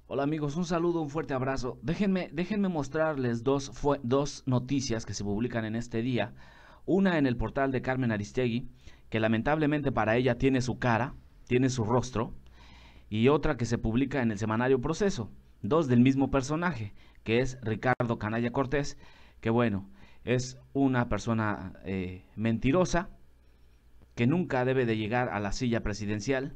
Hola amigos, un saludo, un fuerte abrazo. Déjenme mostrarles dos noticias que se publican en este día. Una en el portal de Carmen Aristegui, que lamentablemente para ella tiene su cara, tiene su rostro, y otra que se publica en el semanario Proceso. Dos del mismo personaje, que es Ricardo Canalla Cortés, que bueno, es una persona mentirosa, que nunca debe de llegar a la silla presidencial.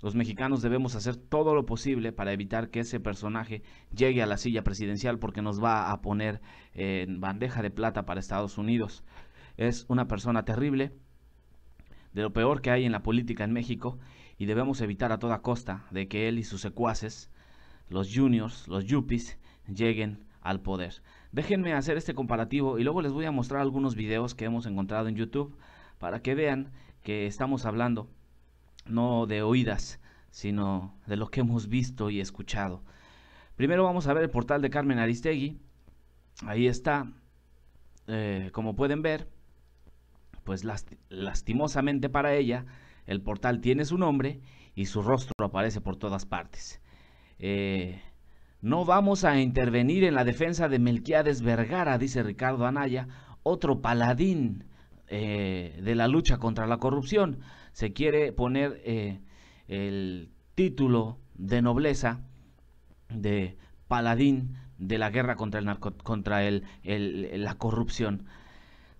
Los mexicanos debemos hacer todo lo posible para evitar que ese personaje llegue a la silla presidencial porque nos va a poner en bandeja de plata para Estados Unidos. Es una persona terrible, de lo peor que hay en la política en México, y debemos evitar a toda costa de que él y sus secuaces, los juniors, los yuppies, lleguen al poder. Déjenme hacer este comparativo y luego les voy a mostrar algunos videos que hemos encontrado en YouTube para que vean que estamos hablando no de oídas, sino de lo que hemos visto y escuchado. Primero vamos a ver el portal de Carmen Aristegui. Ahí está, como pueden ver, pues lastimosamente para ella, el portal tiene su nombre y su rostro aparece por todas partes. No vamos a intervenir en la defensa de Melquiades Vergara, dice Ricardo Anaya, otro paladín de la lucha contra la corrupción. Se quiere poner el título de nobleza de paladín de la guerra contra la corrupción.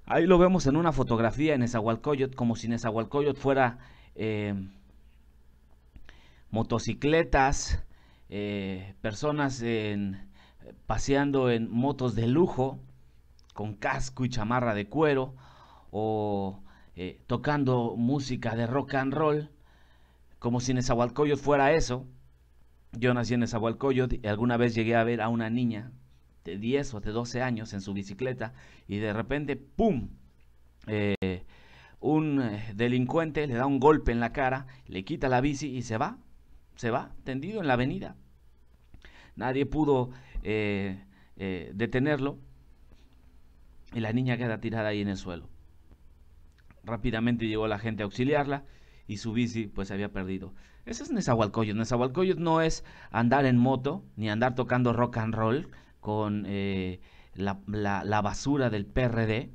Ahí lo vemos en una fotografía en Nezahualcóyotl, como si Nezahualcóyotl fuera motocicletas, personas paseando en motos de lujo, con casco y chamarra de cuero, o tocando música de rock and roll, como si Nezahualcóyotl fuera eso. Yo nací en Nezahualcóyotl y alguna vez llegué a ver a una niña de 10 o de 12 años en su bicicleta y de repente, ¡pum!, un delincuente le da un golpe en la cara, le quita la bici y se va tendido en la avenida. Nadie pudo detenerlo y la niña queda tirada ahí en el suelo. Rápidamente llegó la gente a auxiliarla y su bici pues se había perdido. Ese es Nezahualcóyotl. Nezahualcóyotl no es andar en moto ni andar tocando rock and roll con la basura del PRD.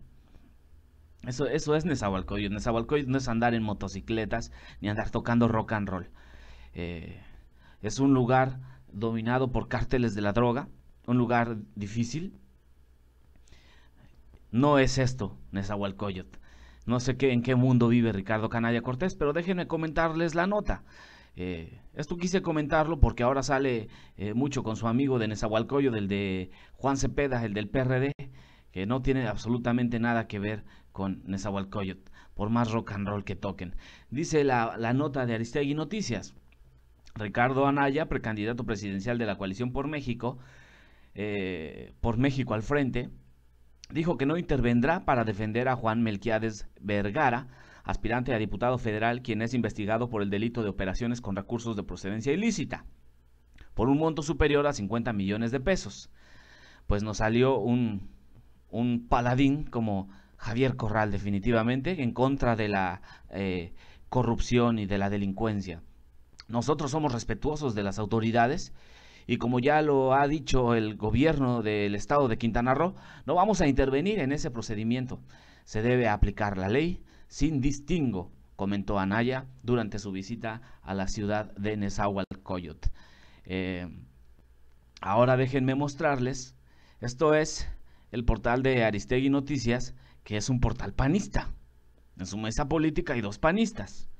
Eso es Nezahualcóyotl. Nezahualcóyotl no es andar en motocicletas ni andar tocando rock and roll. Es un lugar dominado por cárteles de la droga, un lugar difícil. No es esto Nezahualcóyotl. No sé en qué mundo vive Ricardo Canalla Cortés, pero déjenme comentarles la nota. Esto quise comentarlo porque ahora sale mucho con su amigo de Nezahualcóyotl, el de Juan Cepeda, el del PRD, que no tiene absolutamente nada que ver con Nezahualcóyotl, por más rock and roll que toquen. Dice la nota de Aristegui Noticias: Ricardo Anaya, precandidato presidencial de la Coalición por México al frente, dijo que no intervendrá para defender a Juan Melquiades Vergara, aspirante a diputado federal, quien es investigado por el delito de operaciones con recursos de procedencia ilícita, por un monto superior a 50 millones de pesos. Pues nos salió un paladín como Javier Corral, definitivamente, en contra de la corrupción y de la delincuencia. Nosotros somos respetuosos de las autoridades y, como ya lo ha dicho el gobierno del estado de Quintana Roo, no vamos a intervenir en ese procedimiento. Se debe aplicar la ley sin distingo, comentó Anaya durante su visita a la ciudad de Nezahualcóyotl. Ahora déjenme mostrarles, esto es el portal de Aristegui Noticias, que es un portal panista. En su mesa política hay dos panistas.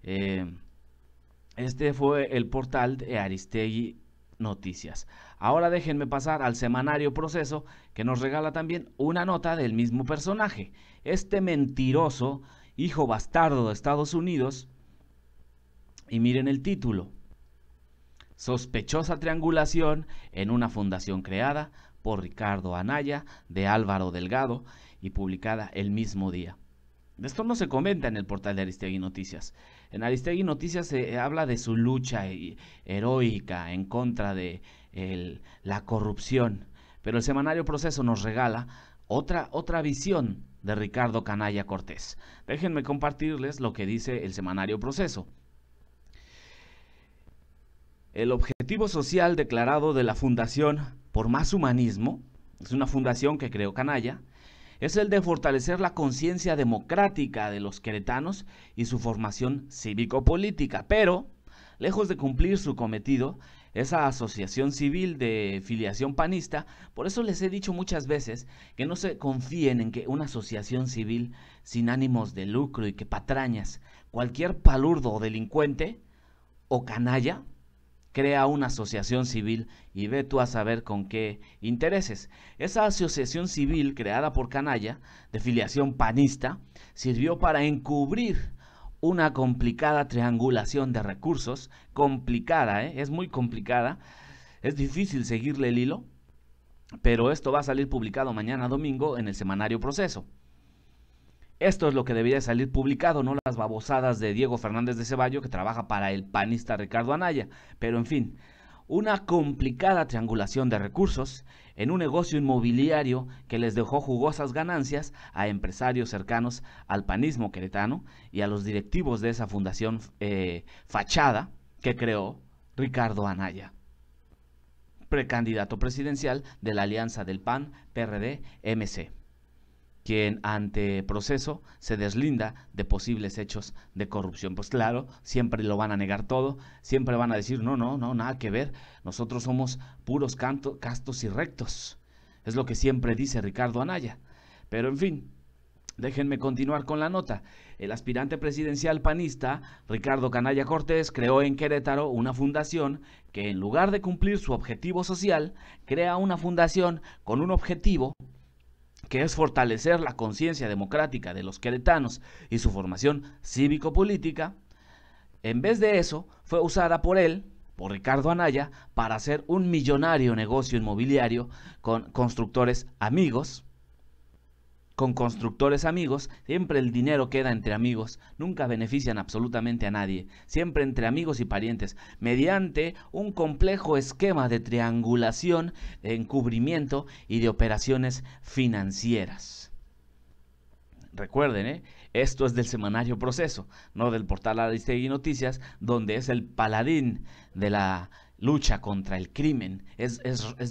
Este fue el portal de Aristegui Noticias. Ahora déjenme pasar al semanario Proceso, que nos regala también una nota del mismo personaje. Este mentiroso hijo bastardo de Estados Unidos. Y miren el título: sospechosa triangulación en una fundación creada por Ricardo Anaya, de Álvaro Delgado, y publicada el mismo día. Esto no se comenta en el portal de Aristegui Noticias. En Aristegui Noticias se habla de su lucha heroica en contra de la corrupción, pero el semanario Proceso nos regala otra visión de Ricardo Canalla Cortés. Déjenme compartirles lo que dice el semanario Proceso. El objetivo objetivo social declarado de la Fundación por Más Humanismo, es una fundación que creó Canalla, es el de fortalecer la conciencia democrática de los queretanos y su formación cívico-política, pero, lejos de cumplir su cometido, esa asociación civil de filiación panista, por eso les he dicho muchas veces que no se confíen en que una asociación civil sin ánimos de lucro y que patrañas, cualquier palurdo o delincuente o canalla, crea una asociación civil y ve tú a saber con qué intereses. Esa asociación civil creada por Canalla, de filiación panista, sirvió para encubrir una complicada triangulación de recursos, complicada, es muy complicada, es difícil seguirle el hilo, pero esto va a salir publicado mañana domingo en el semanario Proceso. Esto es lo que debería salir publicado, no las babosadas de Diego Fernández de Ceballo, que trabaja para el panista Ricardo Anaya. Pero en fin, una complicada triangulación de recursos en un negocio inmobiliario que les dejó jugosas ganancias a empresarios cercanos al panismo queretano y a los directivos de esa fundación fachada que creó Ricardo Anaya, precandidato presidencial de la alianza del PAN-PRD-MC, quien ante Proceso se deslinda de posibles hechos de corrupción. Pues claro, siempre lo van a negar todo, siempre van a decir, no, nada que ver, nosotros somos puros castos y rectos. Es lo que siempre dice Ricardo Anaya. Pero en fin, déjenme continuar con la nota. El aspirante presidencial panista, Ricardo Canalla Cortés, creó en Querétaro una fundación que, en lugar de cumplir su objetivo social, crea una fundación con un objetivo que es fortalecer la conciencia democrática de los queretanos y su formación cívico-política. En vez de eso, fue usada por él, por Ricardo Anaya, para hacer un millonario negocio inmobiliario con constructores amigos. Siempre el dinero queda entre amigos, nunca benefician absolutamente a nadie, siempre entre amigos y parientes, mediante un complejo esquema de triangulación, de encubrimiento y de operaciones financieras. Recuerden, esto es del semanario Proceso, no del portal Aristegui Noticias, donde es el paladín de la lucha contra el crimen, es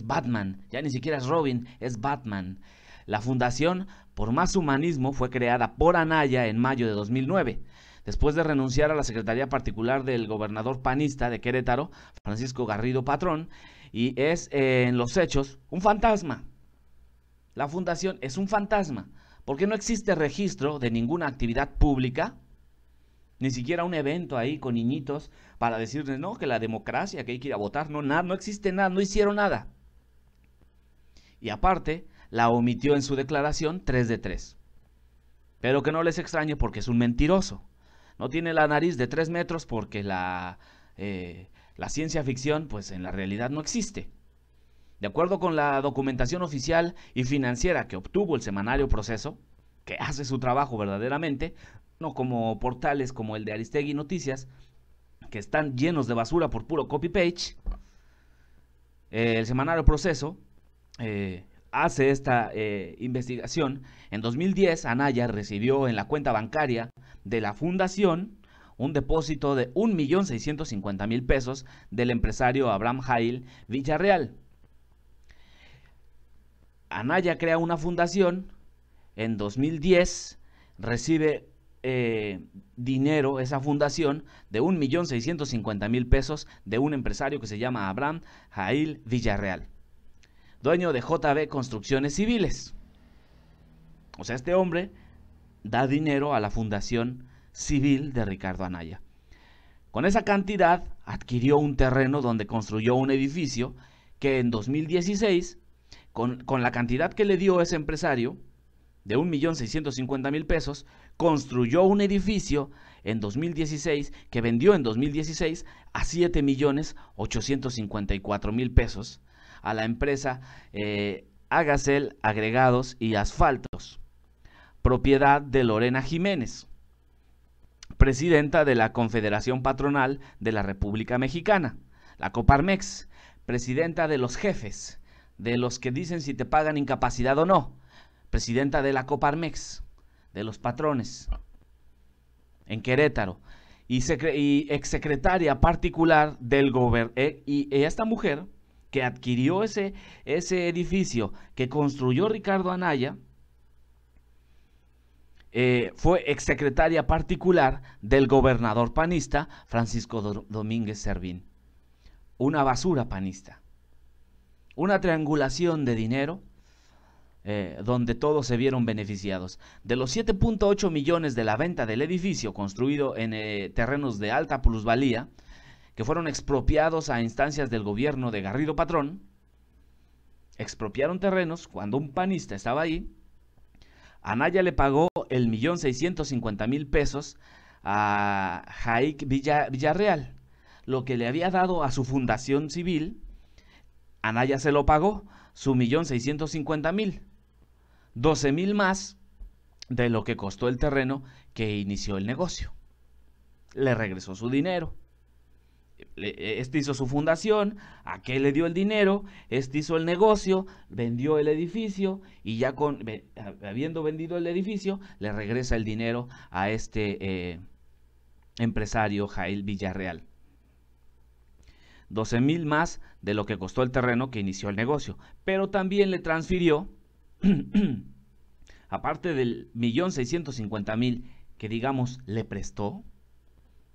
Batman, ya ni siquiera es Robin, es Batman. La Fundación por Más Humanismo fue creada por Anaya en mayo de 2009, después de renunciar a la secretaría particular del gobernador panista de Querétaro, Francisco Garrido Patrón, y es en los hechos un fantasma. La fundación es un fantasma, porque no existe registro de ninguna actividad pública, ni siquiera un evento ahí con niñitos para decirles, no, que la democracia, que hay que ir a votar, no existe nada, no hicieron nada. Y aparte, la omitió en su declaración 3 de 3. Pero que no les extrañe porque es un mentiroso. No tiene la nariz de 3 metros porque la ciencia ficción, pues en la realidad no existe. De acuerdo con la documentación oficial y financiera que obtuvo el semanario Proceso, que hace su trabajo verdaderamente, no como portales como el de Aristegui Noticias, que están llenos de basura por puro copy-page, el semanario Proceso hace esta investigación. En 2010, Anaya recibió en la cuenta bancaria de la fundación un depósito de 1.650.000 pesos del empresario Abraham Jail Villarreal. Anaya crea una fundación, en 2010 recibe dinero, esa fundación, de 1.650.000 pesos de un empresario que se llama Abraham Jail Villarreal, dueño de JB Construcciones Civiles. O sea, este hombre da dinero a la fundación civil de Ricardo Anaya. Con esa cantidad adquirió un terreno donde construyó un edificio que en 2016, con la cantidad que le dio ese empresario, de 1.650.000 pesos, construyó un edificio en 2016 que vendió en 2016 a 7.854.000 pesos a la empresa Agacel Agregados y Asfaltos, propiedad de Lorena Jiménez, presidenta de la Confederación Patronal de la República Mexicana, la Coparmex, presidenta de los jefes, de los que dicen si te pagan incapacidad o no, presidenta de la Coparmex, de los patrones, en Querétaro, y exsecretaria particular del gobierno. Y esta mujer que adquirió ese edificio que construyó Ricardo Anaya, fue exsecretaria particular del gobernador panista Francisco Domínguez Servín. Una basura panista. Una triangulación de dinero donde todos se vieron beneficiados. De los 7.8 millones de la venta del edificio construido en terrenos de alta plusvalía, que fueron expropiados a instancias del gobierno de Garrido Patrón, expropiaron terrenos cuando un panista estaba ahí. Anaya le pagó el 1.650.000 pesos a Jaic Villarreal, lo que le había dado a su fundación civil. Anaya se lo pagó, su 1.650.000, 12.000 más de lo que costó el terreno que inició el negocio. Le regresó su dinero. Este hizo su fundación, aquel le dio el dinero, este hizo el negocio, vendió el edificio y ya habiendo vendido el edificio, le regresa el dinero a este empresario Jail Villarreal. 12.000 más de lo que costó el terreno que inició el negocio, pero también le transfirió, aparte del 1.650.000 que digamos le prestó,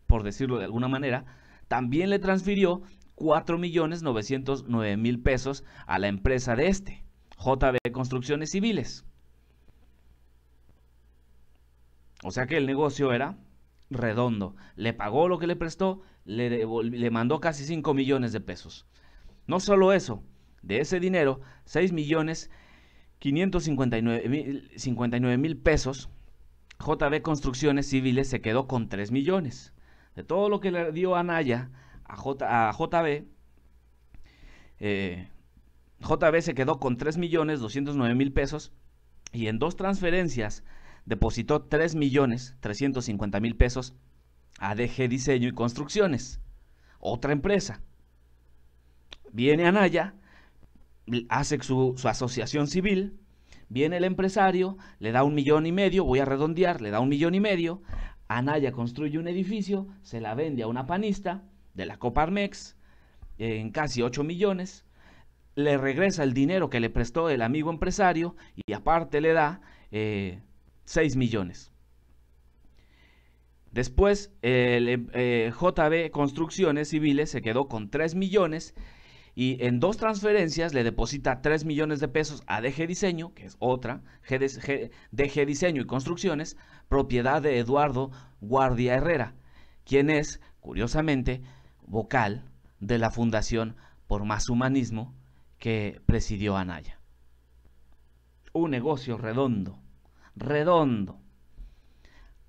por decirlo de alguna manera, también le transfirió 4.909.000 pesos a la empresa de JB Construcciones Civiles. O sea que el negocio era redondo. Le pagó lo que le prestó, le mandó casi 5 millones de pesos. No solo eso, de ese dinero, 6.559.000 pesos, JB Construcciones Civiles se quedó con 3 millones. De todo lo que le dio Anaya a JB, JB se quedó con 3.209.000 pesos y en 2 transferencias depositó 3.350.000 pesos a DG Diseño y Construcciones, otra empresa. Viene Anaya, hace su asociación civil, viene el empresario, le da 1,5 millones, voy a redondear, le da 1,5 millones. Anaya construye un edificio, se la vende a una panista de la Coparmex en casi 8 millones, le regresa el dinero que le prestó el amigo empresario y aparte le da 6 millones. Después JB Construcciones Civiles se quedó con 3 millones y en 2 transferencias le deposita 3 millones de pesos a DG Diseño, que es otra, DG Diseño y Construcciones, propiedad de Eduardo Guardia Herrera, quien es, curiosamente, vocal de la Fundación por Más Humanismo que presidió Anaya. Un negocio redondo, redondo.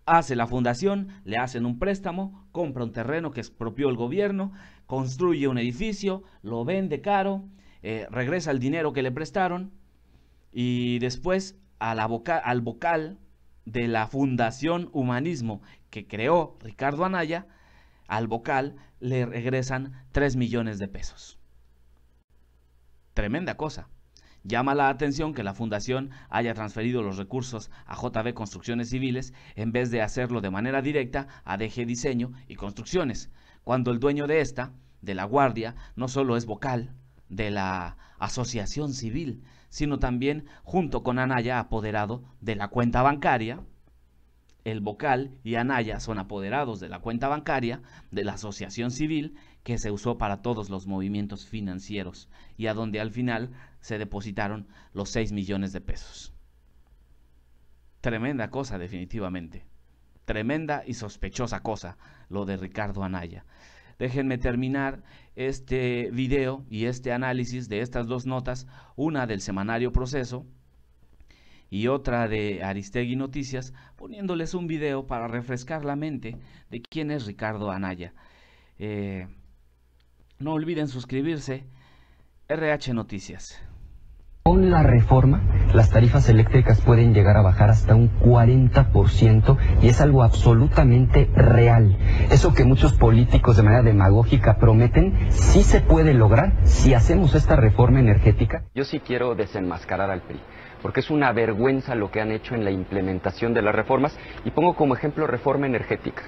Hace la fundación, le hacen un préstamo, compra un terreno que expropió el gobierno, construye un edificio, lo vende caro, regresa el dinero que le prestaron y después al vocal de la Fundación Humanismo que creó Ricardo Anaya, al vocal le regresan 3 millones de pesos. Tremenda cosa. Llama la atención que la fundación haya transferido los recursos a JB Construcciones Civiles en vez de hacerlo de manera directa a DG Diseño y Construcciones, cuando el dueño de de la Guardia, no solo es vocal de la asociación civil, sino también, junto con Anaya, apoderado de la cuenta bancaria. El vocal y Anaya son apoderados de la cuenta bancaria de la asociación civil que se usó para todos los movimientos financieros y a donde al final se depositaron los 6 millones de pesos. Tremenda cosa, definitivamente. Tremenda y sospechosa cosa lo de Ricardo Anaya. Déjenme terminar este video y este análisis de estas 2 notas, una del semanario Proceso y otra de Aristegui Noticias, poniéndoles un video para refrescar la mente de quién es Ricardo Anaya. No olviden suscribirse. RH Noticias. Con la reforma, las tarifas eléctricas pueden llegar a bajar hasta un 40% y es algo absolutamente real. Eso que muchos políticos de manera demagógica prometen, sí se puede lograr si hacemos esta reforma energética. Yo sí quiero desenmascarar al PRI, porque es una vergüenza lo que han hecho en la implementación de las reformas y pongo como ejemplo reforma energética.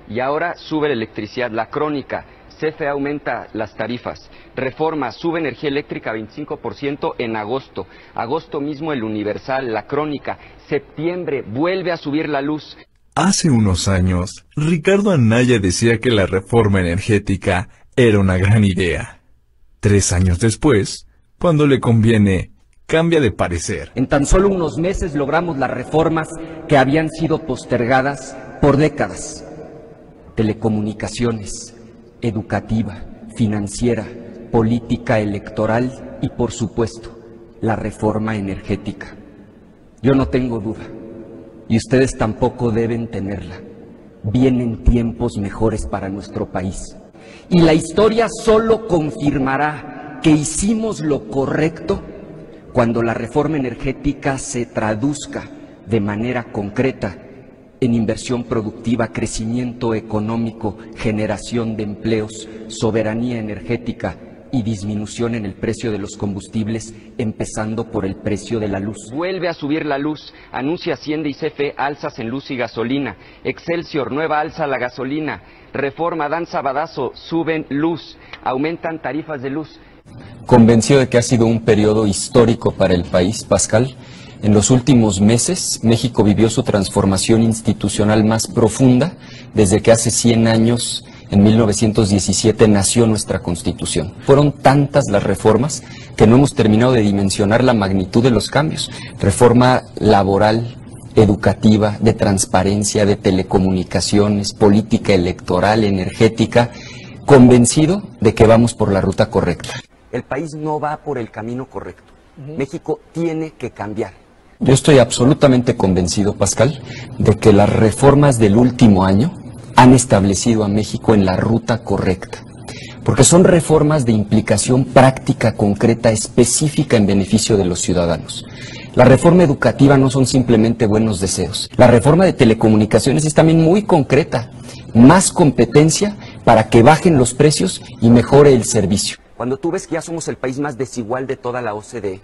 y ahora sube la electricidad. La Crónica, CFE aumenta las tarifas. Reforma, sube energía eléctrica 25% en agosto. Agosto mismo el Universal, La Crónica. Septiembre, vuelve a subir la luz. Hace unos años, Ricardo Anaya decía que la reforma energética era una gran idea. 3 años después, cuando le conviene, cambia de parecer. En tan solo unos meses logramos las reformas que habían sido postergadas por décadas. Telecomunicaciones, educativa, financiera, política electoral y, por supuesto, la reforma energética. Yo no tengo duda, y ustedes tampoco deben tenerla. Vienen tiempos mejores para nuestro país. Y la historia solo confirmará que hicimos lo correcto cuando la reforma energética se traduzca de manera concreta en inversión productiva, crecimiento económico, generación de empleos, soberanía energética y disminución en el precio de los combustibles, empezando por el precio de la luz. Vuelve a subir la luz, anuncia Hacienda y CFE alzas en luz y gasolina. Excelsior, nueva alza a la gasolina. Reforma, dan sabadazo, suben luz, aumentan tarifas de luz. Convencido de que ha sido un periodo histórico para el país, Pascal, en los últimos meses México vivió su transformación institucional más profunda desde que hace 100 años, en 1917, nació nuestra Constitución. Fueron tantas las reformas que no hemos terminado de dimensionar la magnitud de los cambios. Reforma laboral, educativa, de transparencia, de telecomunicaciones, política electoral, energética, convencido de que vamos por la ruta correcta. El país no va por el camino correcto. México tiene que cambiar. Yo estoy absolutamente convencido, Pascal, de que las reformas del último año han establecido a México en la ruta correcta, porque son reformas de implicación práctica, concreta, específica en beneficio de los ciudadanos. La reforma educativa no son simplemente buenos deseos. La reforma de telecomunicaciones es también muy concreta, más competencia para que bajen los precios y mejore el servicio. Cuando tú ves que ya somos el país más desigual de toda la OCDE,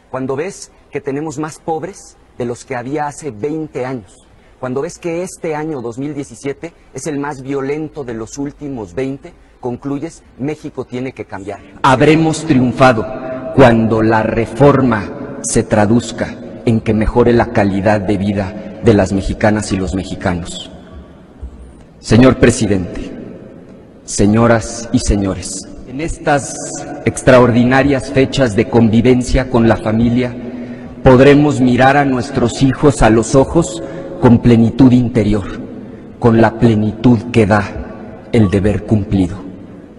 cuando ves que tenemos más pobres de los que había hace 20 años, cuando ves que este año 2017 es el más violento de los últimos 20, concluyes, México tiene que cambiar. Habremos triunfado cuando la reforma se traduzca en que mejore la calidad de vida de las mexicanas y los mexicanos. Señor presidente, señoras y señores, en estas extraordinarias fechas de convivencia con la familia, podremos mirar a nuestros hijos a los ojos con plenitud interior, con la plenitud que da el deber cumplido.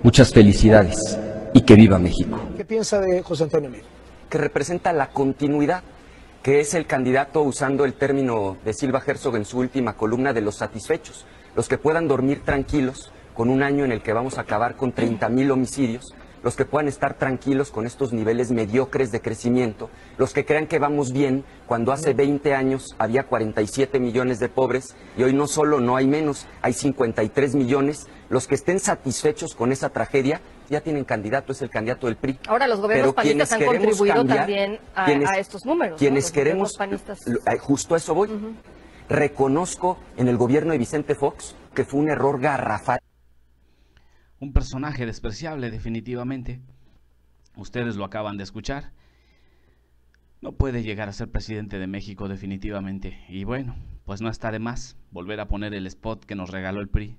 Muchas felicidades y que viva México. ¿Qué piensa de José Antonio Meade? Que representa la continuidad, que es el candidato, usando el término de Silva Herzog en su última columna, de los satisfechos, los que puedan dormir tranquilos con un año en el que vamos a acabar con 30,000 homicidios, los que puedan estar tranquilos con estos niveles mediocres de crecimiento, los que crean que vamos bien cuando hace 20 años había 47 millones de pobres y hoy no solo no hay menos, hay 53 millones, los que estén satisfechos con esa tragedia ya tienen candidato, es el candidato del PRI. Ahora los gobiernos panistas han contribuido también a estos números. Quienes queremos, justo a eso voy, reconozco en el gobierno de Vicente Fox que fue un error garrafal. Un personaje despreciable, definitivamente. Ustedes lo acaban de escuchar. No puede llegar a ser presidente de México, definitivamente. Y bueno, pues no está de más volver a poner el spot que nos regaló el PRI.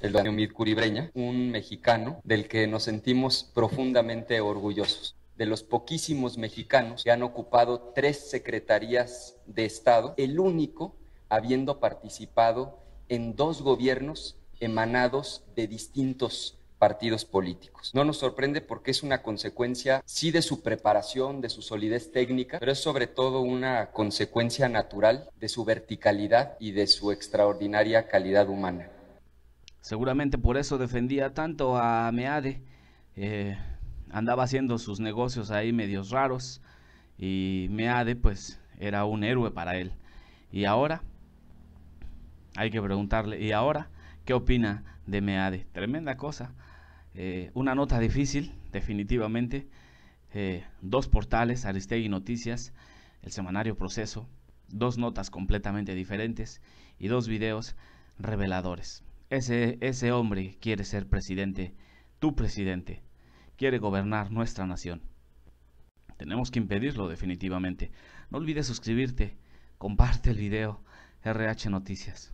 El doctor Omid Curibreña, un mexicano del que nos sentimos profundamente orgullosos. De los poquísimos mexicanos que han ocupado 3 secretarías de Estado, el único habiendo participado en 2 gobiernos emanados de distintos partidos políticos. No nos sorprende porque es una consecuencia, sí, de su preparación, de su solidez técnica, pero es sobre todo una consecuencia natural de su verticalidad y de su extraordinaria calidad humana. Seguramente por eso defendía tanto a Meade. Andaba haciendo sus negocios ahí medios raros y Meade pues era un héroe para él. Y ahora hay que preguntarle, ¿y ahora qué opina de Meade? Tremenda cosa. Una nota difícil, definitivamente. 2 portales, Aristegui Noticias, el semanario Proceso, 2 notas completamente diferentes y 2 videos reveladores. Ese hombre quiere ser presidente, tu presidente, quiere gobernar nuestra nación. Tenemos que impedirlo definitivamente. No olvides suscribirte, comparte el video. RH Noticias.